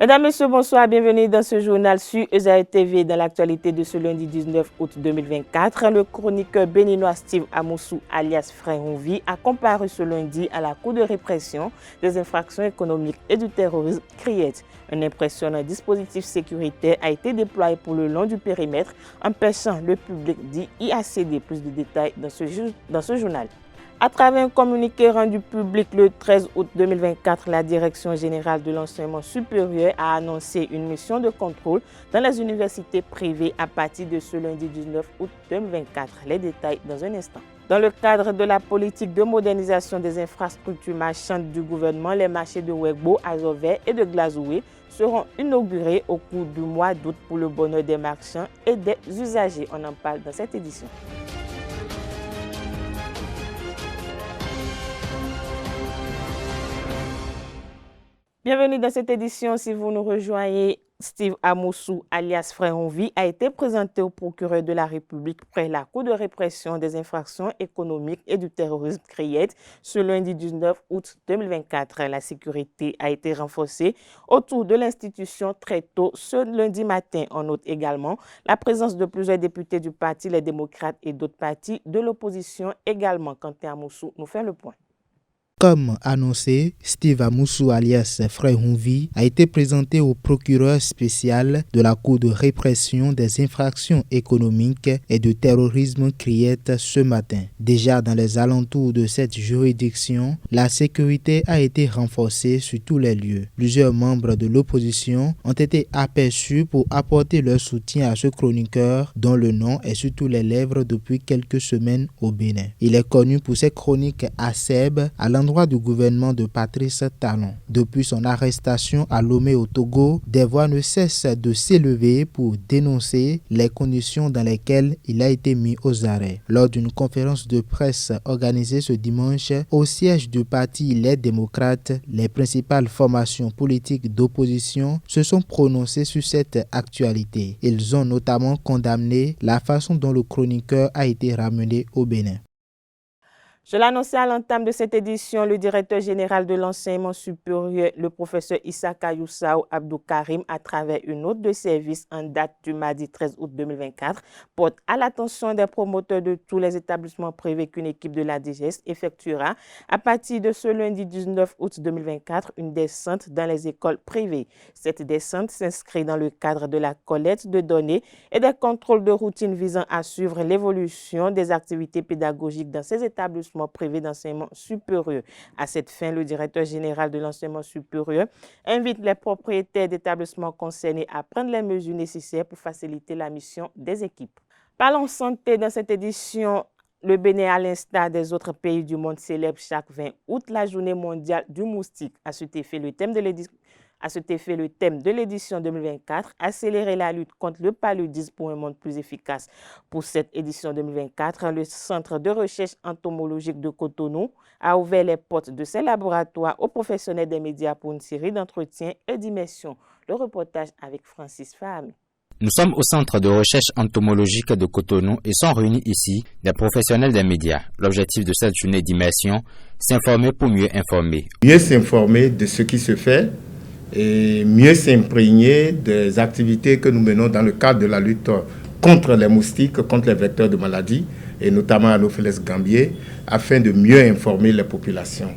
Mesdames, Messieurs, bonsoir, bienvenue dans ce journal sur ESAE TV. Dans l'actualité de ce lundi 19 août 2024, le chroniqueur béninois Steve Amoussou alias Frère Onvi a comparu ce lundi à la Cour de répression des infractions économiques et du terrorisme CRIET. Un impressionnant dispositif sécuritaire a été déployé pour le long du périmètre, empêchant le public d'y accéder. Plus de détails dans ce journal. À travers un communiqué rendu public le 13 août 2024, la Direction générale de l'enseignement supérieur a annoncé une mission de contrôle dans les universités privées à partir de ce lundi 19 août 2024. Les détails dans un instant. Dans le cadre de la politique de modernisation des infrastructures marchandes du gouvernement, les marchés de Wegbo, Azové et de Glazoué seront inaugurés au cours du mois d'août pour le bonheur des marchands et des usagers. On en parle dans cette édition. Bienvenue dans cette édition. Si vous nous rejoignez, Steve Amoussou, alias Frère Onvi, a été présenté au procureur de la République près la Cour de répression des infractions économiques et du terrorisme CRIET ce lundi 19 août 2024. La sécurité a été renforcée autour de l'institution très tôt ce lundi matin. On note également la présence de plusieurs députés du Parti Les Démocrates et d'autres partis de l'opposition également. Quentin Amoussou nous fait le point. Comme annoncé, Steve Amoussou alias Frère Onvi a été présenté au procureur spécial de la Cour de répression des infractions économiques et de terrorisme CRIET ce matin. Déjà dans les alentours de cette juridiction, la sécurité a été renforcée sur tous les lieux. Plusieurs membres de l'opposition ont été aperçus pour apporter leur soutien à ce chroniqueur dont le nom est sur tous les lèvres depuis quelques semaines au Bénin. Il est connu pour ses chroniques acerbes à l'endroit du gouvernement de Patrice Talon. Depuis son arrestation à Lomé au Togo, des voix ne cessent de s'élever pour dénoncer les conditions dans lesquelles il a été mis aux arrêts. Lors d'une conférence de presse organisée ce dimanche au siège du parti Les Démocrates, les principales formations politiques d'opposition se sont prononcées sur cette actualité. Ils ont notamment condamné la façon dont le chroniqueur a été ramené au Bénin. Je l'annonçais à l'entame de cette édition, le directeur général de l'enseignement supérieur, le professeur Issaka Youssao Abdou Karim, à travers une note de service en date du mardi 13 août 2024, porte à l'attention des promoteurs de tous les établissements privés qu'une équipe de la DGS effectuera à partir de ce lundi 19 août 2024 une descente dans les écoles privées. Cette descente s'inscrit dans le cadre de la collecte de données et des contrôles de routine visant à suivre l'évolution des activités pédagogiques dans ces établissements privés d'enseignement supérieur. À cette fin, le directeur général de l'enseignement supérieur invite les propriétaires d'établissements concernés à prendre les mesures nécessaires pour faciliter la mission des équipes. Parlons santé dans cette édition. Le Bénin, à l'instar des autres pays du monde, célèbre chaque 20 août la journée mondiale du moustique. À cet effet, le thème de l'édition 2024, accélérer la lutte contre le paludisme pour un monde plus efficace. Pour cette édition 2024, le Centre de recherche entomologique de Cotonou a ouvert les portes de ses laboratoires aux professionnels des médias pour une série d'entretiens et d'immersions. Le reportage avec Francis Fahami. Nous sommes au centre de recherche entomologique de Cotonou et sont réunis ici des professionnels des médias. L'objectif de cette journée d'immersion, s'informer pour mieux informer. Mieux s'informer de ce qui se fait et mieux s'imprégner des activités que nous menons dans le cadre de la lutte contre les moustiques, contre les vecteurs de maladies, et notamment Anopheles gambier, afin de mieux informer les populations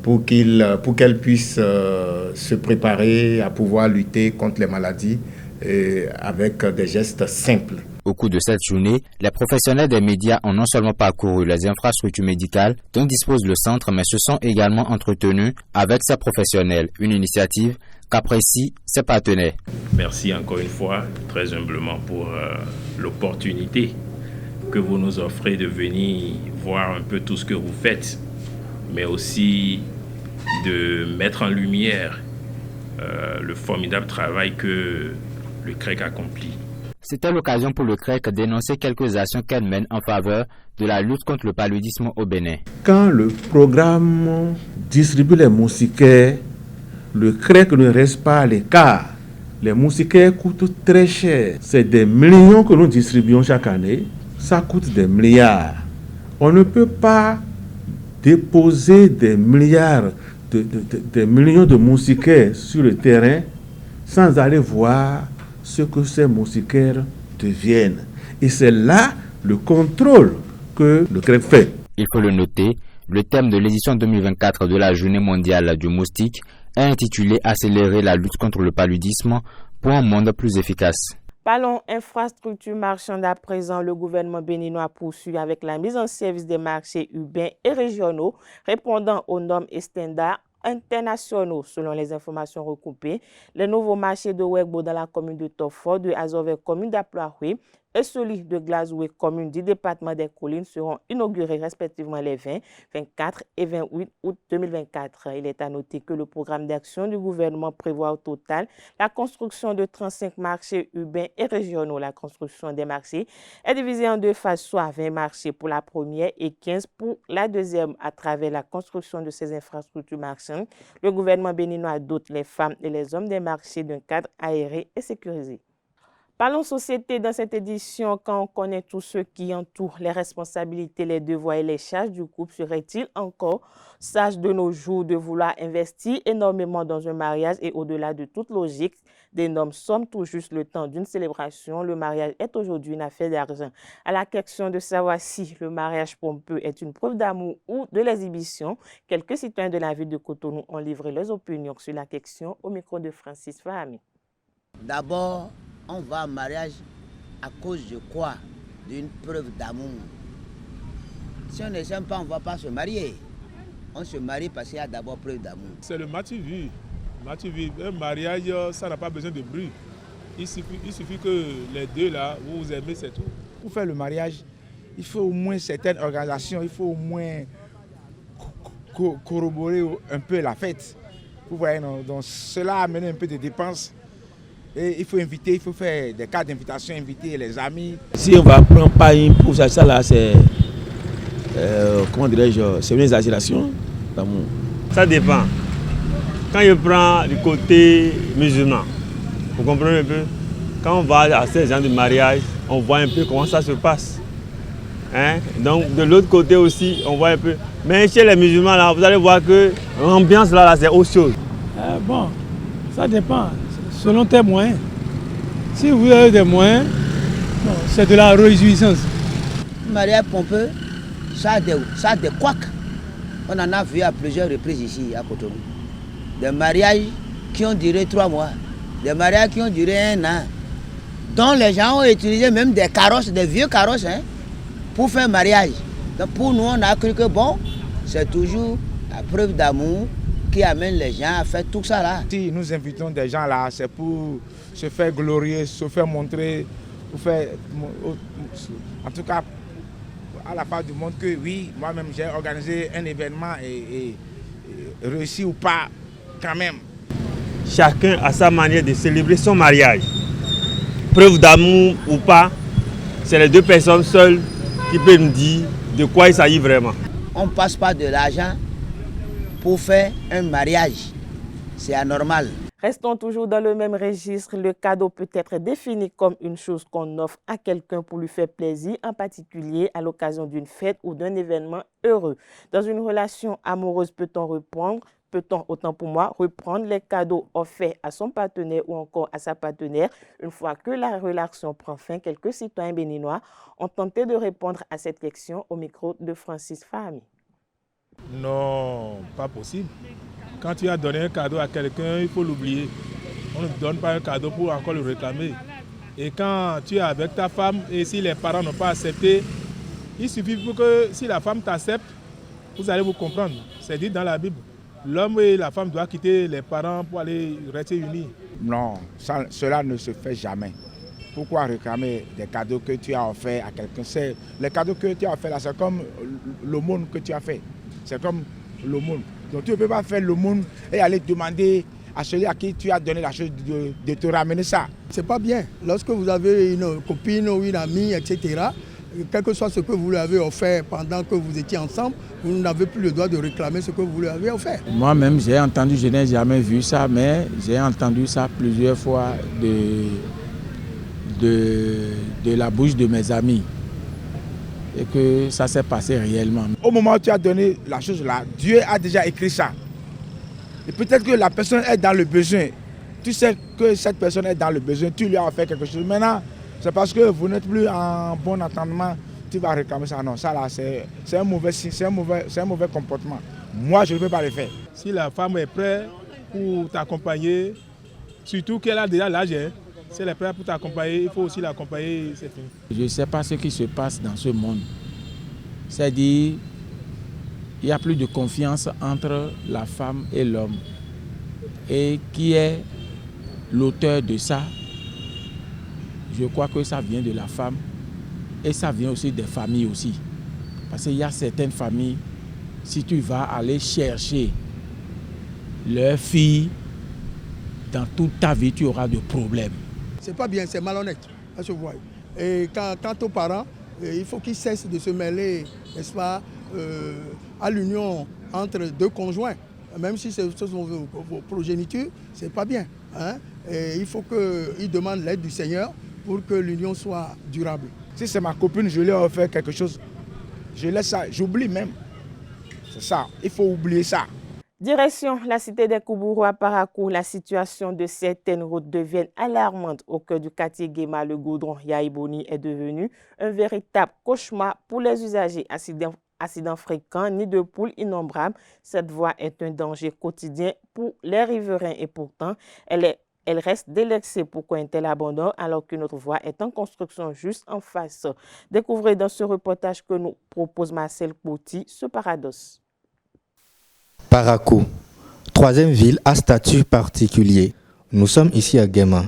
pour qu'elles puissent se préparer à pouvoir lutter contre les maladies avec des gestes simples. Au cours de cette journée, les professionnels des médias ont non seulement parcouru les infrastructures médicales dont dispose le centre, mais se sont également entretenus avec ces professionnels. Une initiative qu'apprécient ses partenaires. Merci encore une fois, très humblement, pour l'opportunité que vous nous offrez de venir voir un peu tout ce que vous faites, mais aussi de mettre en lumière le formidable travail que le CREC accomplit. C'était l'occasion pour le CREC d'énoncer quelques actions qu'elle mène en faveur de la lutte contre le paludisme au Bénin. Quand le programme distribue les moustiquaires, le CREC ne reste pas à l'écart. Les moustiquaires coûtent très cher. C'est des millions que nous distribuons chaque année. Ça coûte des milliards. On ne peut pas déposer des milliards, des millions de moustiquaires sur le terrain sans aller voir ce que ces moustiquaires deviennent. Et c'est là le contrôle que le CREC fait. Il faut le noter, le thème de l'édition 2024 de la Journée mondiale du moustique est intitulé « Accélérer la lutte contre le paludisme pour un monde plus efficace ». Parlons infrastructure marchande à présent. Le gouvernement béninois poursuit avec la mise en service des marchés urbains et régionaux répondant aux normes et standards internationaux. Selon les informations recoupées, les nouveaux marchés de Wegbo dans la commune de Tofo, de Azové, commune d'Aploahoui, et celui de Glazoué, commune du département des Collines, seront inaugurés respectivement les 20, 24 et 28 août 2024. Il est à noter que le programme d'action du gouvernement prévoit au total la construction de 35 marchés urbains et régionaux. La construction des marchés est divisée en deux phases, soit 20 marchés pour la première et 15 pour la deuxième. À travers la construction de ces infrastructures marchandes, le gouvernement béninois dote les femmes et les hommes des marchés d'un cadre aéré et sécurisé. Parlons société dans cette édition. Quand on connaît tout ce qui entoure les responsabilités, les devoirs et les charges du couple, serait-il encore sage de nos jours de vouloir investir énormément dans un mariage et au-delà de toute logique, des normes sommes tout juste le temps d'une célébration. Le mariage est aujourd'hui une affaire d'argent. À la question de savoir si le mariage pompeux est une preuve d'amour ou de l'exhibition, quelques citoyens de la ville de Cotonou ont livré leurs opinions sur la question au micro de Francis Fahami. D'abord, on va au mariage à cause de quoi? D'une preuve d'amour. Si on ne s'aime pas, on ne va pas se marier. On se marie parce qu'il y a d'abord preuve d'amour. C'est le matu-vu. Un mariage, ça n'a pas besoin de bruit. Il suffit que les deux là, vous vous aimez, c'est tout. Pour faire le mariage, il faut au moins certaines organisations, il faut au moins corroborer un peu la fête. Vous voyez, non? Donc cela amène un peu de dépenses. Et il faut inviter, il faut faire des cartes d'invitation, inviter les amis. Si on va prendre pas une pour ça là, c'est comment dirais-je, c'est une exagération d'amour. Ça dépend. Quand je prends du côté musulman, vous comprenez un peu, quand on va à ces gens de mariage, on voit un peu comment ça se passe. Hein? Donc de l'autre côté aussi, on voit un peu. Mais chez les musulmans là, vous allez voir que l'ambiance là c'est autre chose. Bon, ça dépend. Selon tes moyens. Si vous avez des moyens, bon, c'est de la réjouissance. Le mariage pompeux, ça a des couacs. On en a vu à plusieurs reprises ici à Cotonou. Des mariages qui ont duré 3 mois, des mariages qui ont duré 1 an, dont les gens ont utilisé même des carrosses, des vieux carrosses, hein, pour faire mariage. Donc pour nous, on a cru que bon, c'est toujours la preuve d'amour qui amène les gens à faire tout ça là. Si nous invitons des gens là, c'est pour se faire glorier, se faire montrer, pour faire, en tout cas, à la part du monde que oui, moi-même j'ai organisé un événement et réussi ou pas, quand même. Chacun a sa manière de célébrer son mariage. Preuve d'amour ou pas, c'est les deux personnes seules qui peuvent nous dire de quoi il s'agit vraiment. On ne passe pas de l'argent pour faire un mariage. C'est anormal. Restons toujours dans le même registre. Le cadeau peut être défini comme une chose qu'on offre à quelqu'un pour lui faire plaisir, en particulier à l'occasion d'une fête ou d'un événement heureux. Dans une relation amoureuse, peut-on autant pour moi, reprendre les cadeaux offerts à son partenaire ou encore à sa partenaire une fois que la relation prend fin? Quelques citoyens béninois ont tenté de répondre à cette question au micro de Francis Fahami. Non, pas possible. Quand tu as donné un cadeau à quelqu'un, il faut l'oublier. On ne donne pas un cadeau pour encore le réclamer. Et quand tu es avec ta femme et si les parents n'ont pas accepté, il suffit pour que si la femme t'accepte, vous allez vous comprendre. C'est dit dans la Bible. L'homme et la femme doivent quitter les parents pour aller rester unis. Non, cela ne se fait jamais. Pourquoi réclamer des cadeaux que tu as offerts à quelqu'un? Les cadeaux que tu as offerts là, c'est comme l'aumône que tu as fait. C'est comme l'aumône. Donc tu ne peux pas faire l'aumône et aller demander à celui à qui tu as donné la chose de te ramener ça. C'est pas bien. Lorsque vous avez une copine ou une amie, etc., quel que soit ce que vous lui avez offert pendant que vous étiez ensemble, vous n'avez plus le droit de réclamer ce que vous lui avez offert. Moi-même, j'ai entendu, je n'ai jamais vu ça, mais j'ai entendu ça plusieurs fois de la bouche de mes amis. Et que ça s'est passé réellement. Au moment où tu as donné la chose là, Dieu a déjà écrit ça. Et peut-être que la personne est dans le besoin. tu sais que cette personne est dans le besoin, tu lui as fait quelque chose. Maintenant, c'est parce que vous n'êtes plus en bon entendement, tu vas réclamer ça. Non, ça là, c'est un mauvais signe, c'est un mauvais comportement. Moi, je ne peux pas le faire. Si la femme est prête pour t'accompagner, surtout qu'elle a déjà l'âge, si elle est prête pour t'accompagner, il faut aussi l'accompagner. Je ne sais pas ce qui se passe dans ce monde. C'est-à-dire, il n'y a plus de confiance entre la femme et l'homme. Et qui est l'auteur de ça? Je crois que ça vient de la femme et ça vient aussi des familles aussi. Parce qu'il y a certaines familles, si tu vas aller chercher leur fille, dans toute ta vie, tu auras de problèmes. C'est pas bien, c'est malhonnête, ça se voit. Et quant aux parents, il faut qu'ils cessent de se mêler, n'est-ce pas, à l'union entre deux conjoints. Même si ce sont vos progénitures, c'est pas bien. Hein? Et il faut qu'ils demandent l'aide du Seigneur pour que l'union soit durable. Si c'est ma copine, je lui ai offert quelque chose, je laisse ça, j'oublie même. C'est ça, il faut oublier ça. Direction la cité des Koubourou à Parakou, la situation de certaines routes devient alarmante au cœur du quartier Guéma. Le goudron Yaïboni est devenu un véritable cauchemar pour les usagers. Accidents fréquents, nids de poules innombrables, cette voie est un danger quotidien pour les riverains et pourtant, elle reste délaissée. Pourquoi un tel abandon alors qu'une autre voie est en construction juste en face? Découvrez dans ce reportage que nous propose Marcel Pouty ce paradoxe. Parakou, troisième ville à statut particulier. Nous sommes ici à Guéma,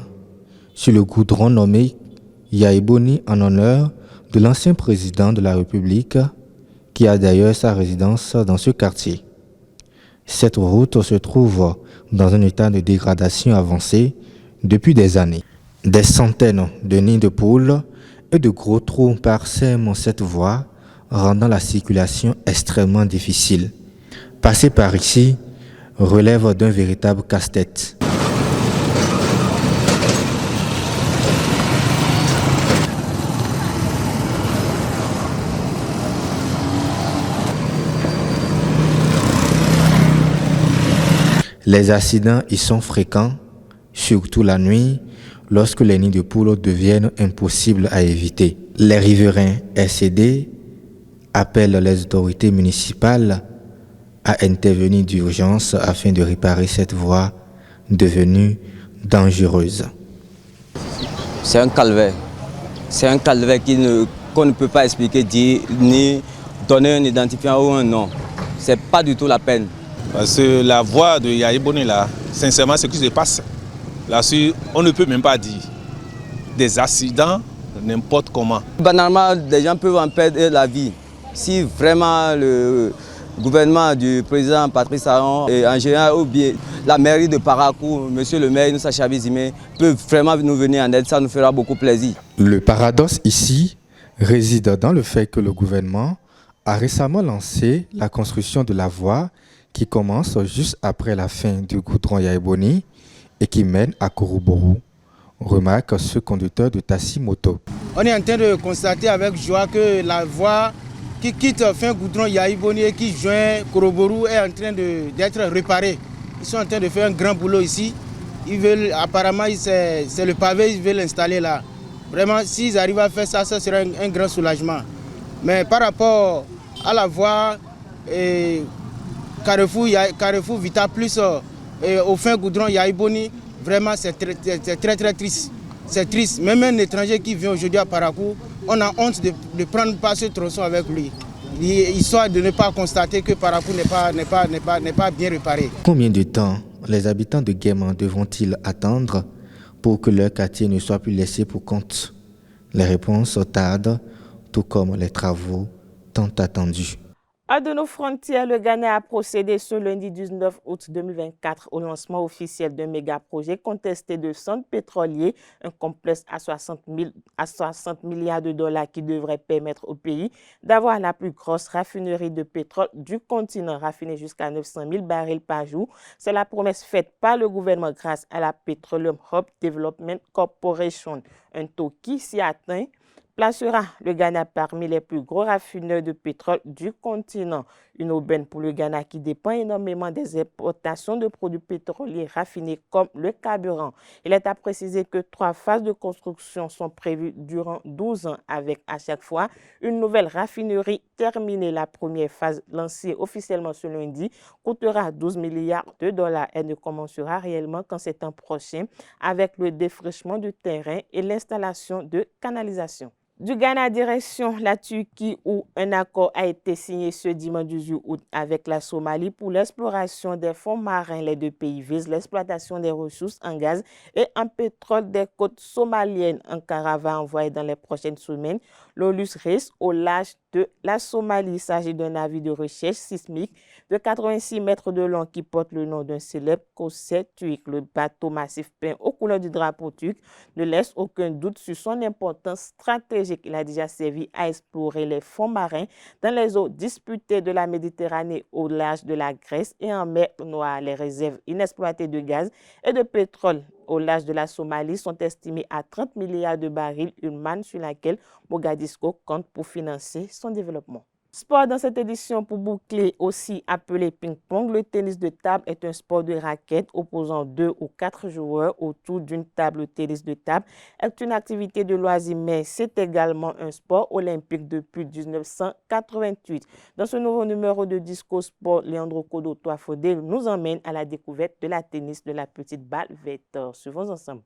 sur le goudron nommé Yaïboni en honneur de l'ancien président de la République, qui a d'ailleurs sa résidence dans ce quartier. Cette route se trouve dans un état de dégradation avancée depuis des années. Des centaines de nids de poules et de gros trous parsèment cette voie, rendant la circulation extrêmement difficile. Passer par ici relève d'un véritable casse-tête. Les accidents y sont fréquents, surtout la nuit, lorsque les nids de poules deviennent impossibles à éviter. Les riverains SCD appellent les autorités municipales à intervenir d'urgence afin de réparer cette voie devenue dangereuse. C'est un calvaire. C'est un calvaire qu'on ne peut pas expliquer, dire, ni donner un identifiant ou un nom. C'est pas du tout la peine. Parce que la voie de Yaïboni, là, sincèrement, ce qui se passe, là-dessus, on ne peut même pas dire. Des accidents, n'importe comment. Banalement, des gens peuvent en perdre la vie. Si vraiment le gouvernement du président Patrice Talon et en général ou bien la mairie de Parakou, monsieur le maire Inoussa Chabizime, peuvent vraiment nous venir en aide, ça nous fera beaucoup plaisir. Le paradoxe ici réside dans le fait que le gouvernement a récemment lancé la construction de la voie qui commence juste après la fin du goudron Yaïboni et qui mène à Kouroubourou, remarque ce conducteur de taxi moto. On est en train de constater avec joie que la voie qui quitte fin goudron Yaïboni et qui joint Kouroubourou est en train d'être réparée. Ils sont en train de faire un grand boulot ici. Ils veulent, apparemment, c'est le pavé, ils veulent l'installer là. Vraiment, s'ils arrivent à faire ça, ça sera un grand soulagement. Mais par rapport à la voie Carrefour Vita Plus au fin goudron Yaïboni, vraiment c'est très triste. C'est triste. Même un étranger qui vient aujourd'hui à Parakou, on a honte de prendre pas ce tronçon avec lui. Histoire de ne pas constater que Parakou n'est pas bien réparé. Combien de temps les habitants de Guéma devront-ils attendre pour que leur quartier ne soit plus laissé pour compte? Les réponses tardent, tout comme les travaux tant attendus. À de nos frontières, le Ghana a procédé ce lundi 19 août 2024 au lancement officiel d'un méga-projet contesté de centre pétrolier, un complexe à 60 milliards de dollars qui devrait permettre au pays d'avoir la plus grosse raffinerie de pétrole du continent, raffinée jusqu'à 900 000 barils par jour. C'est la promesse faite par le gouvernement grâce à la Petroleum Hub Development Corporation. Un taux qui s'y atteint placera le Ghana parmi les plus gros raffineurs de pétrole du continent. Une aubaine pour le Ghana qui dépend énormément des importations de produits pétroliers raffinés comme le carburant. Il est à préciser que 3 phases de construction sont prévues durant 12 ans avec à chaque fois une nouvelle raffinerie terminée. La première phase lancée officiellement ce lundi coûtera 12 milliards de dollars. Elle ne commencera réellement qu'en septembre prochain avec le défrichement du terrain et l'installation de canalisation. Du Ghana direction la Turquie où un accord a été signé ce dimanche 18 août avec la Somalie pour l'exploration des fonds marins. Les deux pays visent l'exploitation des ressources en gaz et en pétrole des côtes somaliennes. Ankara va envoyer dans les prochaines semaines l'Olus Reis au large de la Somalie. Il s'agit d'un navire de recherche sismique de 86 mètres de long qui porte le nom d'un célèbre corsaire turc. Le bateau massif peint aux couleurs du drapeau turc ne laisse aucun doute sur son importance stratégique. Il a déjà servi à explorer les fonds marins dans les eaux disputées de la Méditerranée au large de la Grèce et en mer Noire. Les réserves inexploitées de gaz et de pétrole au large de la Somalie sont estimées à 30 milliards de barils, une manne sur laquelle Mogadiscio compte pour financer son développement. Sport dans cette édition pour boucler, aussi appelé ping-pong. Le tennis de table est un sport de raquette opposant 2 ou 4 joueurs autour d'une table. Le tennis de table est une activité de loisir, mais c'est également un sport olympique depuis 1988. Dans ce nouveau numéro de Disco Sport, Leandro Kodo Toafodé nous emmène à la découverte de la tennis de la petite balle verte. Suivons ensemble.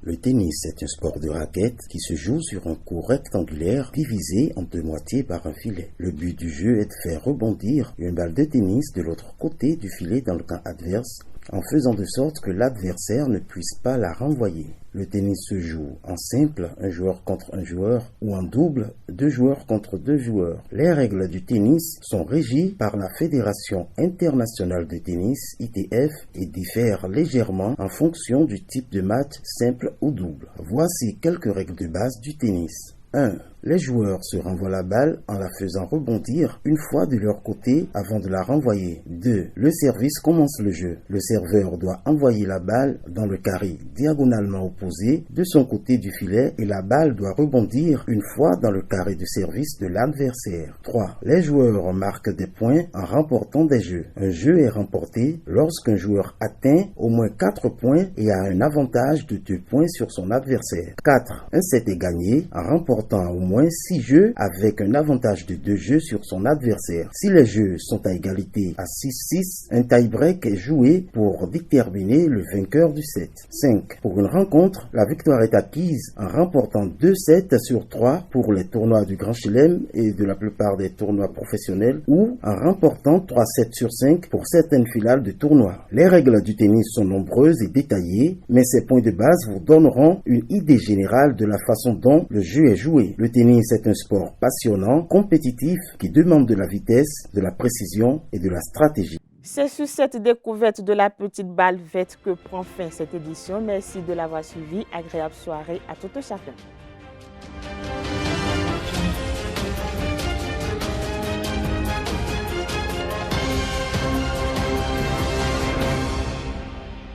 Le tennis est un sport de raquette qui se joue sur un court rectangulaire divisé en 2 moitiés par un filet. Le but du jeu est de faire rebondir une balle de tennis de l'autre côté du filet dans le camp adverse en faisant de sorte que l'adversaire ne puisse pas la renvoyer. Le tennis se joue en simple, un joueur contre un joueur, ou en double, 2 joueurs contre 2 joueurs. Les règles du tennis sont régies par la Fédération internationale de tennis, ITF, et diffèrent légèrement en fonction du type de match simple ou double. Voici quelques règles de base du tennis. 1. Les joueurs se renvoient la balle en la faisant rebondir une fois de leur côté avant de la renvoyer. 2. Le service commence le jeu. Le serveur doit envoyer la balle dans le carré diagonalement opposé de son côté du filet et la balle doit rebondir une fois dans le carré de service de l'adversaire. 3. Les joueurs marquent des points en remportant des jeux. Un jeu est remporté lorsqu'un joueur atteint au moins 4 points et a un avantage de 2 points sur son adversaire. 4. Un set est gagné en remportant au moins 6 jeux avec un avantage de 2 jeux sur son adversaire. Si les jeux sont à égalité à 6-6, un tie-break est joué pour déterminer le vainqueur du set. 5. Pour une rencontre, la victoire est acquise en remportant 2 sets sur 3 pour les tournois du Grand Chelem et de la plupart des tournois professionnels ou en remportant 3 sets sur 5 pour certaines finales de tournois. Les règles du tennis sont nombreuses et détaillées, mais ces points de base vous donneront une idée générale de la façon dont le jeu est joué. Le tennis est un sport passionnant, compétitif, qui demande de la vitesse, de la précision et de la stratégie. C'est sur cette découverte de la petite balle verte que prend fin cette édition. Merci de l'avoir suivi. Agréable soirée à tout chacun.